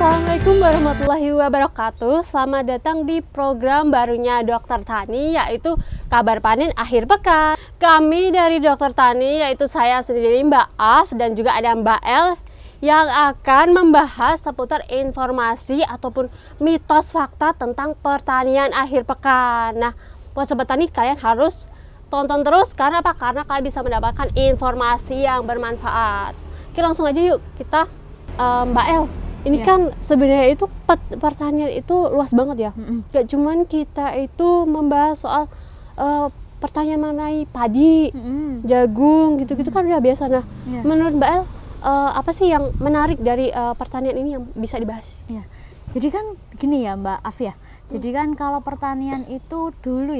Assalamualaikum warahmatullahi wabarakatuh. Selamat datang di program barunya Dokter Tani, yaitu Kabar Panen Akhir Pekan. Kami dari Dokter Tani, yaitu saya sendiri Mbak Af dan juga ada Mbak El, yang akan membahas seputar informasi ataupun mitos fakta tentang pertanian akhir pekan. Nah, buat Sobat Tani, kalian harus tonton terus. Karena apa? Karena kalian bisa mendapatkan informasi yang bermanfaat. Oke, langsung aja yuk kita Mbak El. Ini kan sebenarnya itu pertanian itu luas banget ya. Gak cuman kita itu membahas soal pertanian mengenai padi, jagung gitu-gitu kan udah biasa. Nah, menurut Mbak El, apa sih yang menarik dari pertanian ini yang bisa dibahas? Jadi kan gini ya Mbak Af ya. Jadi kan kalau pertanian itu dulu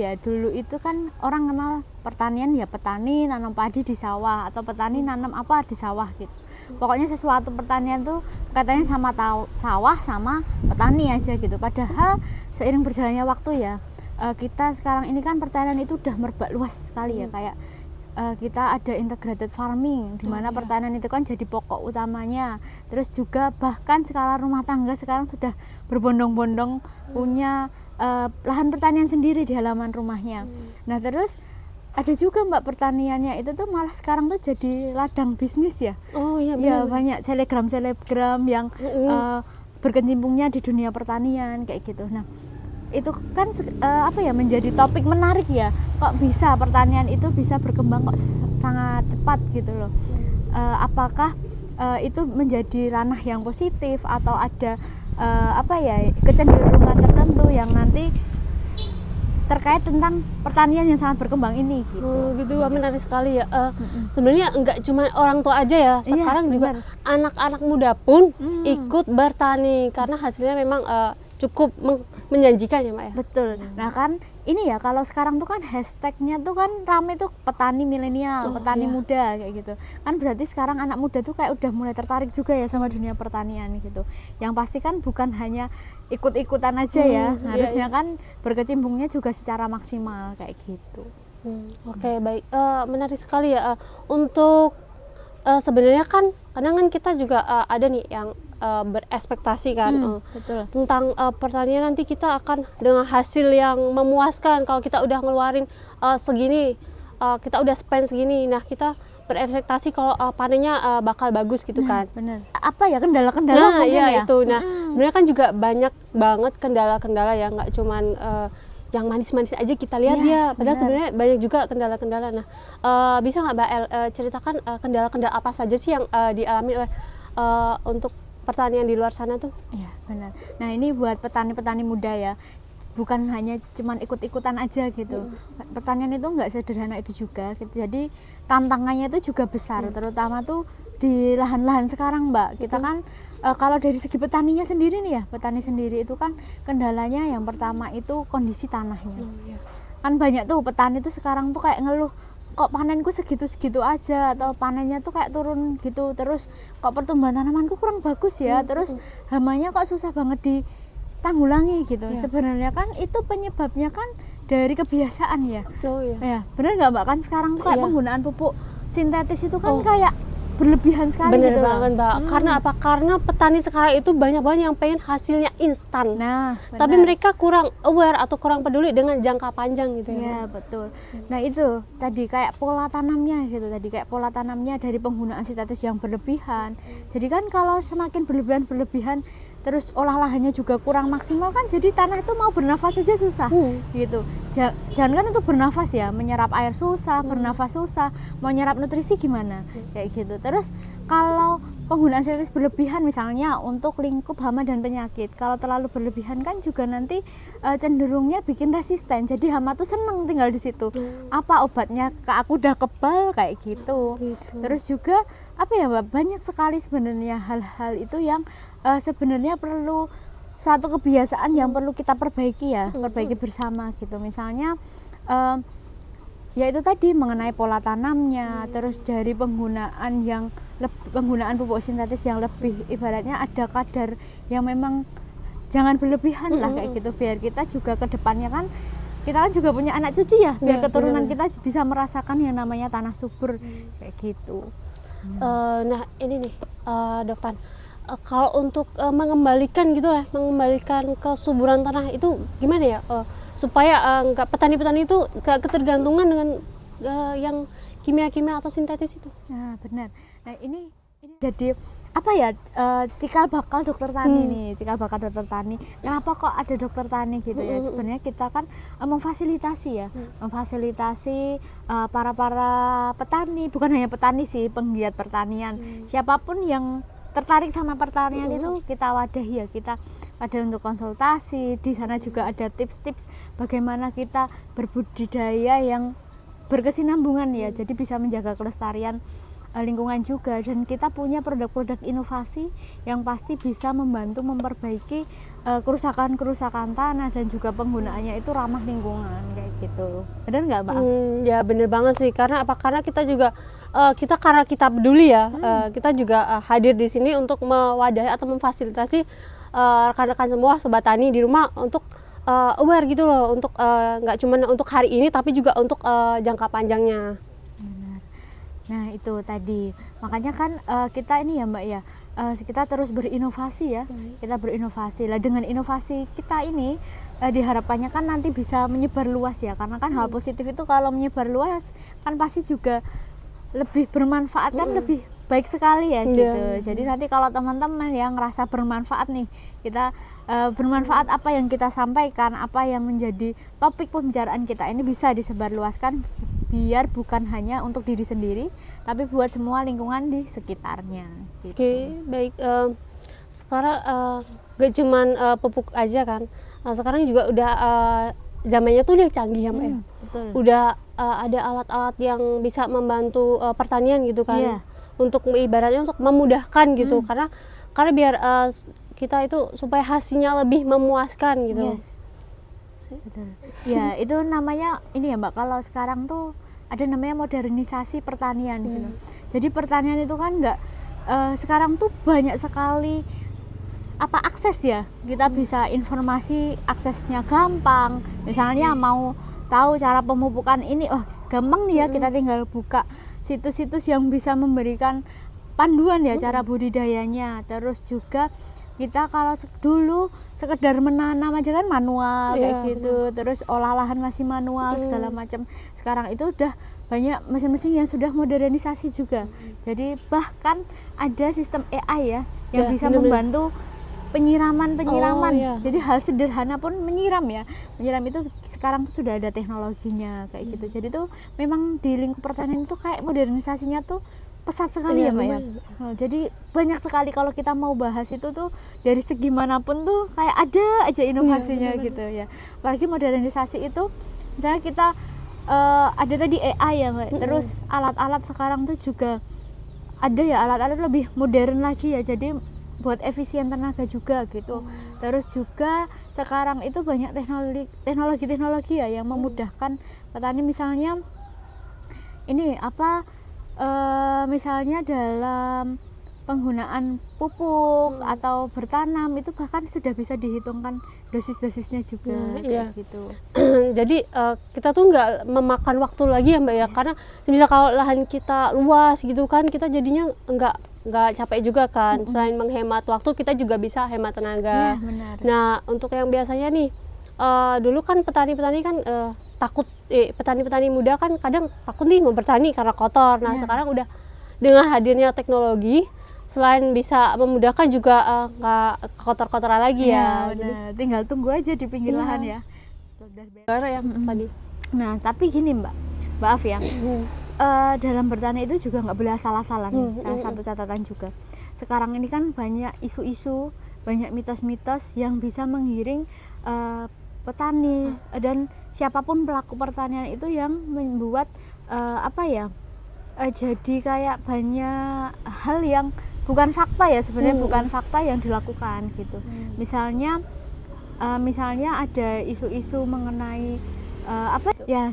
itu kan orang kenal pertanian ya petani nanam padi di sawah atau petani nanam apa di sawah gitu. Pokoknya sesuatu pertanian tuh katanya sama sawah sama petani aja gitu. Padahal seiring berjalannya waktu ya, kita sekarang ini kan pertanian itu udah merebak luas sekali ya. Kayak kita ada integrated farming di mana pertanian itu kan jadi pokok utamanya. Terus juga bahkan skala rumah tangga sekarang sudah berbondong-bondong punya lahan pertanian sendiri di halaman rumahnya. Nah, terus ada juga Mbak pertaniannya itu tuh malah sekarang tuh jadi ladang bisnis ya. Oh iya, ya banyak selebgram yang berkecimpungnya di dunia pertanian kayak gitu. Nah, itu kan menjadi topik menarik ya. Kok bisa pertanian itu bisa berkembang kok sangat cepat gitu loh. Apakah itu menjadi ranah yang positif atau ada kecenderungan tertentu yang nanti terkait tentang pertanian yang sangat berkembang ini gitu. Menarik sekali ya. Sebenarnya enggak cuma orang tua aja ya, sekarang juga anak-anak muda pun ikut bertani karena hasilnya memang cukup menjanjikan ya Mbak ya. Betul. Nah kan ini ya, kalau sekarang tuh kan hashtagnya tuh kan rame tuh petani milenial, petani muda kayak gitu. Kan berarti sekarang anak muda tuh kayak udah mulai tertarik juga ya sama dunia pertanian gitu. Yang pasti kan bukan hanya ikut-ikutan aja ya, harusnya kan berkecimpungnya juga secara maksimal kayak gitu. Oke, baik. Menarik sekali ya. Untuk sebenarnya kan kadang kan kita juga ada nih yang berekspektasi kan tentang pertanian nanti kita akan dengan hasil yang memuaskan. Kalau kita udah ngeluarin segini, kita udah spend segini, nah kita berekspektasi kalau panennya bakal bagus gitu kan. Bener. Apa ya kendala-kendala mungkin ya? Itu. Nah, sebenarnya kan juga banyak banget kendala-kendala ya, nggak cuman yang manis-manis aja kita lihat ya. Padahal sebenarnya banyak juga kendala-kendala. Nah, bisa nggak Mbak El ceritakan kendala-kendala apa saja sih yang dialami oleh untuk pertanian di luar sana tuh? Iya, benar. Nah, ini buat petani-petani muda ya. Bukan hanya cuman ikut-ikutan aja gitu. Pertanian itu nggak sederhana itu juga gitu. Jadi tantangannya itu juga besar, terutama tuh di lahan-lahan sekarang Mbak. Kita kan kalau dari segi petaninya sendiri nih ya, petani sendiri itu kan kendalanya yang pertama itu kondisi tanahnya. Kan banyak tuh petani tuh sekarang tuh kayak ngeluh, kok panenku segitu-segitu aja atau panennya tuh kayak turun gitu, terus kok pertumbuhan tanamanku kurang bagus ya, terus hamanya kok susah banget ditanggulangi gitu. Sebenarnya kan itu penyebabnya kan dari kebiasaan ya. Ya, benar nggak Mbak? Kan sekarang tuh kayak penggunaan pupuk sintetis itu kan kayak berlebihan sekali. Bener gitu banget Mbak. Karena apa? Karena petani sekarang itu banyak yang pengen hasilnya instan. Nah, tapi mereka kurang aware atau kurang peduli dengan jangka panjang gitu ya. Iya, betul. Nah, itu tadi kayak pola tanamnya gitu, pola tanamnya dari penggunaan sintetis yang berlebihan. Jadi kan kalau semakin berlebihan terus olah lahannya juga kurang maksimal kan, jadi tanah itu mau bernafas saja susah gitu. Jangan kan untuk bernafas ya, menyerap air susah, bernafas susah, mau nyerap nutrisi gimana kayak gitu. Terus kalau penggunaan sintetis berlebihan misalnya untuk lingkup hama dan penyakit, kalau terlalu berlebihan kan juga nanti cenderungnya bikin resisten. Jadi hama tuh seneng tinggal di situ. Apa obatnya? Aku udah kebal kayak gitu. Terus juga apa ya Mbak, banyak sekali sebenarnya hal-hal itu yang sebenarnya perlu suatu kebiasaan yang perlu kita perbaiki ya, perbaiki bersama gitu. Misalnya ya itu tadi mengenai pola tanamnya, terus dari penggunaan pupuk sintetis yang lebih, ibaratnya ada kadar yang memang jangan berlebihan lah kayak gitu, biar kita juga ke depannya kan kita kan juga punya anak cucu ya, biar keturunan kita bisa merasakan yang namanya tanah subur kayak gitu. Nah ini nih Dokter, kalau untuk mengembalikan gitu lah, mengembalikan kesuburan tanah itu gimana ya? Supaya nggak petani-petani itu nggak ketergantungan dengan yang kimia-kimia atau sintetis itu. Nah, benar. Nah, ini jadi apa ya, cikal bakal dokter tani nih, cikal bakal dokter tani. Kenapa kok ada dokter tani gitu ya? Sebenarnya kita kan memfasilitasi ya, memfasilitasi para petani, bukan hanya petani sih, penggiat pertanian. Siapapun yang tertarik sama pertanian itu kita wadahi ya, kita ada untuk konsultasi. Di sana juga ada tips-tips bagaimana kita berbudidaya yang berkesinambungan ya, jadi bisa menjaga kelestarian lingkungan juga, dan kita punya produk-produk inovasi yang pasti bisa membantu memperbaiki kerusakan-kerusakan tanah dan juga penggunaannya itu ramah lingkungan kayak gitu. Benar nggak Mbak? Ya bener banget sih, karena apa? Karena kita juga karena kita peduli ya, kita juga hadir di sini untuk mewadahi atau memfasilitasi rekan-rekan semua sobat tani di rumah untuk aware gitu loh, untuk nggak cuma untuk hari ini tapi juga untuk jangka panjangnya. Benar. Nah itu tadi, makanya kan kita ini ya Mbak ya, kita terus berinovasi ya, kita berinovasi lah. Dengan inovasi kita ini diharapkannya kan nanti bisa menyebar luas ya, karena kan hal positif itu kalau menyebar luas kan pasti juga lebih bermanfaat, kan lebih baik sekali ya gitu. Jadi nanti kalau teman-teman yang ngerasa bermanfaat nih, kita bermanfaat apa yang kita sampaikan, apa yang menjadi topik pembicaraan kita ini bisa disebarluaskan, biar bukan hanya untuk diri sendiri tapi buat semua lingkungan di sekitarnya gitu. Oke, baik. Sekarang gak cuman pupuk aja kan, sekarang juga udah zamannya tuh udah canggih ya Mbak ya. Betul. Udah ada alat-alat yang bisa membantu pertanian gitu kan. Iya. Untuk ibaratnya untuk memudahkan gitu, karena biar kita itu supaya hasilnya lebih memuaskan gitu. Yes. Betul. Ya itu namanya ini ya Mbak, kalau sekarang tuh ada namanya modernisasi pertanian gitu. Jadi pertanian itu kan nggak sekarang tuh banyak sekali akses ya, kita bisa informasi, aksesnya gampang. Misalnya mau tahu cara pemupukan ini, gampang nih ya, kita tinggal buka situs-situs yang bisa memberikan panduan ya cara budidayanya. Terus juga kita kalau dulu sekedar menanam aja kan manual kayak gitu, terus olah lahan masih manual segala macam. Sekarang itu udah banyak mesin-mesin yang sudah modernisasi juga. Jadi bahkan ada sistem AI ya yang bisa membantu penyiraman. Jadi hal sederhana pun menyiram ya. Menyiram itu sekarang sudah ada teknologinya kayak gitu. Jadi tuh memang di lingkup pertanian itu kayak modernisasinya tuh pesat sekali ya Mbak ya. Jadi banyak sekali kalau kita mau bahas itu tuh dari segi manapun tuh kayak ada aja inovasinya gitu ya. Apalagi modernisasi itu misalnya kita ada tadi AI ya Mbak. Terus alat-alat sekarang tuh juga ada ya, alat-alat lebih modern lagi ya. Jadi buat efisien tenaga juga gitu. Terus juga sekarang itu banyak teknologi ya yang memudahkan petani, misalnya ini misalnya dalam penggunaan pupuk atau bertanam itu bahkan sudah bisa dihitungkan dosis-dosisnya juga kayak gitu. Jadi kita tuh nggak memakan waktu lagi ya Mbak ya, karena bisa kalau lahan kita luas gitu kan, kita jadinya nggak capek juga kan. Selain menghemat waktu, kita juga bisa hemat tenaga. Ya, benar. Nah untuk yang biasanya nih, dulu kan petani-petani kan takut, petani-petani muda kan kadang takut nih mau bertani karena kotor. Nah sekarang udah dengan hadirnya teknologi, selain bisa memudahkan juga nggak kotor-kotoran lagi ya. Benar. Tinggal tunggu aja di pinggir lahan ya. Baru yang tadi. Nah tapi gini Mbak, maaf ya, dalam bertani itu juga nggak boleh asal-asalan nih. Salah satu catatan juga, sekarang ini kan banyak isu-isu, banyak mitos-mitos yang bisa menggiring petani dan siapapun pelaku pertanian itu yang membuat jadi kayak banyak hal yang bukan fakta ya sebenarnya, bukan fakta yang dilakukan gitu. Misalnya ada isu-isu mengenai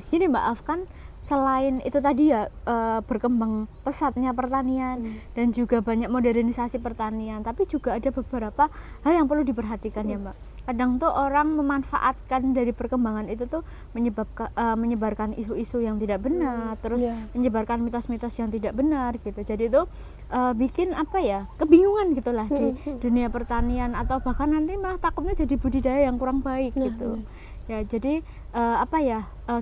gini Mbak Af, kan selain itu tadi ya berkembang pesatnya pertanian dan juga banyak modernisasi pertanian, tapi juga ada beberapa hal yang perlu diperhatikan ya Mbak. Kadang tuh orang memanfaatkan dari perkembangan itu tuh menyebarkan isu-isu yang tidak benar, terus menyebarkan mitos-mitos yang tidak benar gitu. Jadi itu bikin apa ya, kebingungan gitulah di dunia pertanian, atau bahkan nanti malah takutnya jadi budidaya yang kurang baik gitu. Ya jadi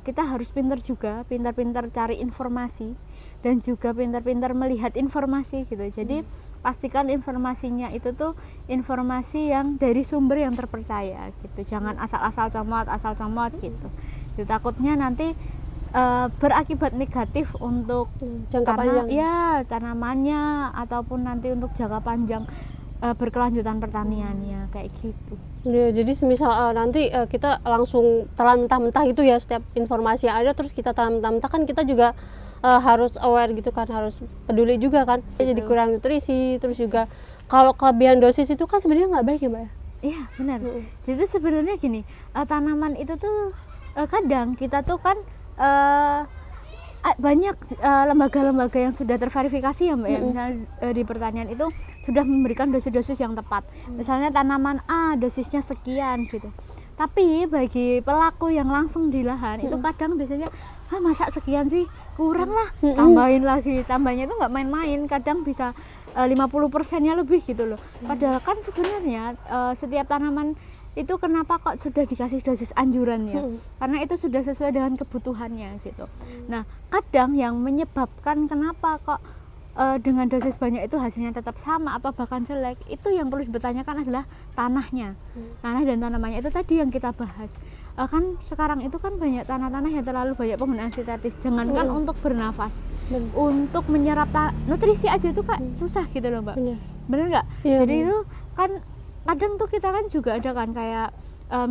kita harus pintar-pintar cari informasi dan juga pintar-pintar melihat informasi gitu. Jadi pastikan informasinya itu tuh informasi yang dari sumber yang terpercaya gitu. Jangan asal comot gitu. Jadi, takutnya nanti berakibat negatif untuk jangka panjang tanamannya, ataupun nanti untuk jangka panjang berkelanjutan pertaniannya kayak gitu. Ya, jadi semisal nanti kita langsung telan mentah-mentah gitu ya, setiap informasi yang ada terus kita telan mentah-mentah, kan kita juga harus aware gitu kan, harus peduli juga kan. Jadi kurang nutrisi, terus juga kalau kelebihan dosis itu kan sebenarnya nggak baik ya Mbak. Iya benar. Jadi sebenarnya gini, tanaman itu tuh kadang kita tuh kan banyak lembaga-lembaga yang sudah terverifikasi ya Mbak ya, misalnya di pertanian itu sudah memberikan dosis-dosis yang tepat. Misalnya tanaman A dosisnya sekian gitu. Tapi bagi pelaku yang langsung di lahan itu kadang biasanya masa sekian sih, kurang lah, tambahin lagi. Tambahnya itu nggak main-main, kadang bisa 50%-nya lebih gitu loh. Padahal kan sebenarnya setiap tanaman itu kenapa kok sudah dikasih dosis anjurannya, karena itu sudah sesuai dengan kebutuhannya gitu. Nah kadang yang menyebabkan kenapa kok dengan dosis banyak itu hasilnya tetap sama atau bahkan jelek, itu yang perlu dipertanyakan adalah tanahnya. Tanah dan tanamannya itu tadi yang kita bahas. Kan sekarang itu kan banyak tanah-tanah yang terlalu banyak penggunaan sintetis, jangankan untuk bernafas, untuk menyerap nutrisi aja itu Kak susah gitu loh Mbak. Bener nggak? Jadi itu kan kadang tuh kita kan juga ada kan kayak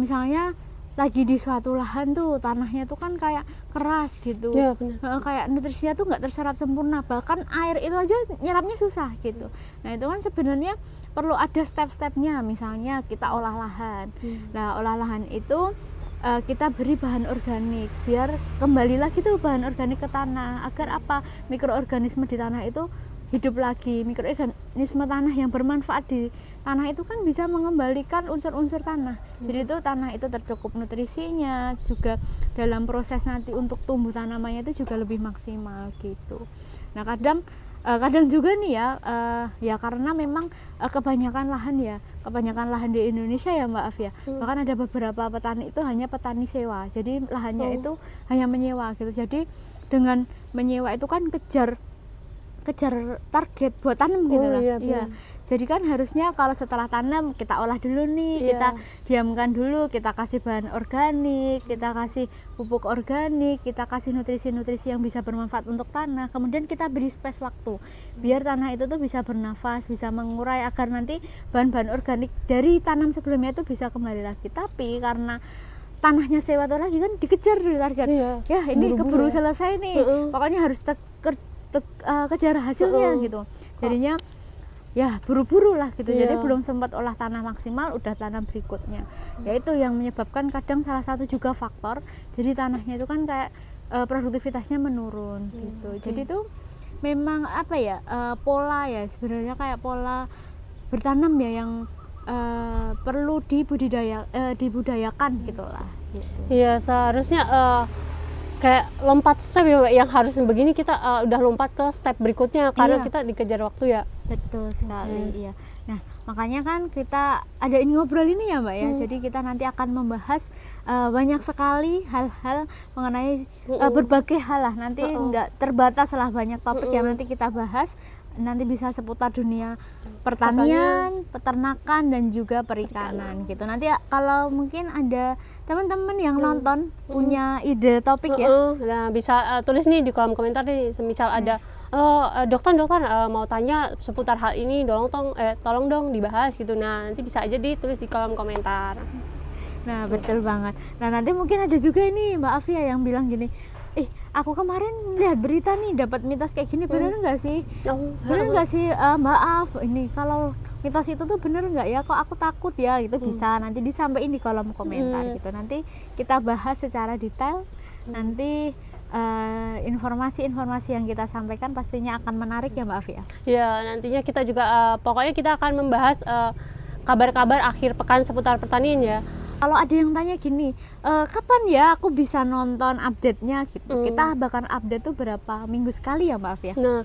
misalnya lagi di suatu lahan tuh tanahnya tuh kan kayak keras gitu, kayak nutrisinya tuh nggak terserap sempurna, bahkan air itu aja nyerapnya susah gitu. Nah itu kan sebenarnya perlu ada step-stepnya, misalnya kita olah lahan. Nah olah lahan itu kita beri bahan organik biar kembali lagi tuh bahan organik ke tanah, agar apa, mikroorganisme di tanah itu hidup lagi. Mikroorganisme tanah yang bermanfaat di tanah itu kan bisa mengembalikan unsur-unsur tanah. Jadi itu tanah itu tercukup nutrisinya, juga dalam proses nanti untuk tumbuh tanamannya itu juga lebih maksimal gitu. Nah kadang juga nih ya karena memang kebanyakan lahan di Indonesia ya Mbak Afia, bahkan ada beberapa petani itu hanya petani sewa, jadi lahannya itu hanya menyewa gitu. Jadi dengan menyewa itu kan kejar target buat tanam gitu lah. Iya. Jadi kan harusnya kalau setelah tanam kita olah dulu nih, kita diamkan dulu, kita kasih bahan organik, kita kasih pupuk organik, kita kasih nutrisi-nutrisi yang bisa bermanfaat untuk tanah. Kemudian kita beri space waktu biar tanah itu tuh bisa bernafas, bisa mengurai, agar nanti bahan-bahan organik dari tanam sebelumnya itu bisa kembali lagi. Tapi karena tanahnya sewa tuh lagi kan dikejar target. Ya ini keburu selesai nih. Pokoknya harus kejar hasilnya gitu. Jadinya ya buru-buru lah gitu. Jadi belum sempat olah tanah maksimal udah tanam berikutnya. Yaitu yang menyebabkan kadang salah satu juga faktor, jadi tanahnya itu kan kayak produktivitasnya menurun gitu. Jadi itu memang apa ya, pola ya sebenarnya, kayak pola bertanam ya yang perlu dibudayakan gitulah gitu. Iya, seharusnya kayak lompat step ya Mbak, yang harus begini kita udah lompat ke step berikutnya karena kita dikejar waktu ya. Betul sekali. Iya. Nah makanya kan kita adain ngobrol ini ya Mbak ya. Jadi kita nanti akan membahas banyak sekali hal-hal mengenai berbagai hal lah. Nanti nggak terbatas lah, banyak topik yang nanti kita bahas. Nanti bisa seputar dunia pertanian, peternakan, dan juga perikanan gitu. Nanti kalau mungkin ada teman-teman yang nonton punya ide topik ya, nah bisa tulis nih di kolom komentar nih, semisal ada dokter mau tanya seputar hal ini, tolong dong dibahas gitu. Nah nanti bisa aja ditulis di kolom komentar. Nah betul banget. Nah nanti mungkin ada juga ini Mbak Afia yang bilang gini, aku kemarin lihat berita nih dapat mitos kayak gini, bener nggak sih? Bener nggak sih Mbak ini kalau mitos itu tuh bener nggak ya? Kok aku takut ya? Itu bisa nanti disampaikan di kolom komentar gitu. Nanti kita bahas secara detail. Nanti informasi-informasi yang kita sampaikan pastinya akan menarik ya Mbak Afia. Ya, nantinya kita juga pokoknya kita akan membahas kabar-kabar akhir pekan seputar pertanian ya. Kalau ada yang tanya gini, kapan ya aku bisa nonton update-nya gitu? Kita bahkan update tuh berapa minggu sekali ya Mbak Afia? Nah,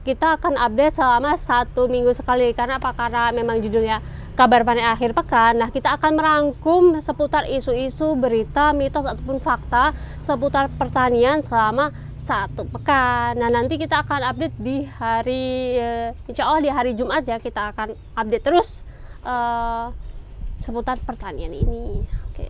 kita akan update selama 1 minggu sekali. Karena apa? Karena memang judulnya kabar panen akhir pekan. Nah, kita akan merangkum seputar isu-isu, berita, mitos ataupun fakta seputar pertanian selama 1 pekan. Nah, nanti kita akan update di hari insya Allah di hari Jumat ya, kita akan update terus seputar pertanian ini. Oke.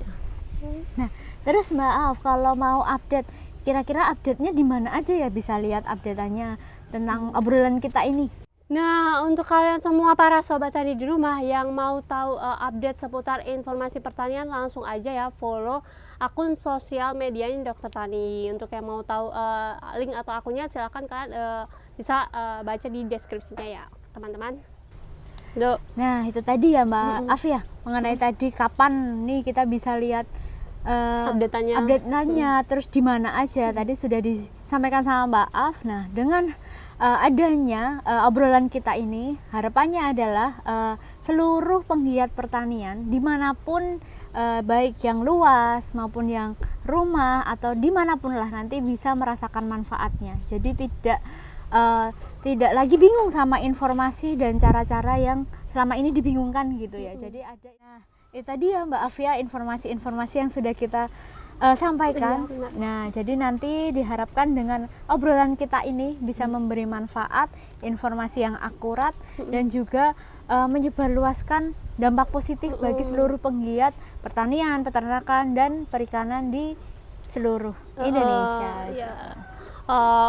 Nah, terus Mbak Af, kalau mau update, kira-kira update-nya di mana aja ya bisa lihat update-nya tentang obrolan kita ini? Nah, untuk kalian semua para sobat tani di rumah yang mau tahu update seputar informasi pertanian, langsung aja ya follow akun sosial medianya Dokter Tani. Untuk yang mau tahu link atau akunnya, silahkan kalian bisa baca di deskripsinya ya, teman-teman. Nah, itu tadi ya Mbak Afia, mengenai tadi kapan nih kita bisa lihat update-nya, terus di mana aja tadi sudah disampaikan sama Mbak Af. Nah, dengan adanya obrolan kita ini, harapannya adalah seluruh penggiat pertanian dimanapun, baik yang luas maupun yang rumah atau dimanapun lah, nanti bisa merasakan manfaatnya. Jadi tidak lagi bingung sama informasi dan cara-cara yang selama ini dibingungkan gitu ya. Jadi ada, itu tadi ya Mbak Afia, informasi-informasi yang sudah kita sampaikan. Nah, jadi nanti diharapkan dengan obrolan kita ini bisa memberi manfaat, informasi yang akurat, dan juga menyebarluaskan dampak positif bagi seluruh penggiat pertanian, peternakan, dan perikanan di seluruh Indonesia.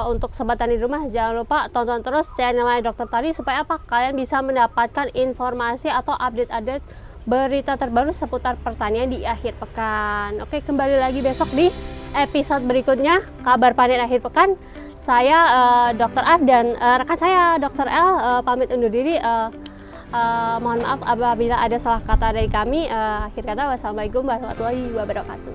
Untuk sobat tani di rumah, jangan lupa tonton terus channelnya Dokter Tani supaya apa? Kalian bisa mendapatkan informasi atau update berita terbaru seputar pertanian di akhir pekan. Oke, kembali lagi besok di episode berikutnya kabar panen akhir pekan. Saya Dr. Af dan rekan saya Dr. L pamit undur diri. Mohon maaf apabila ada salah kata dari kami. Akhir kata, wassalamualaikum warahmatullahi wabarakatuh.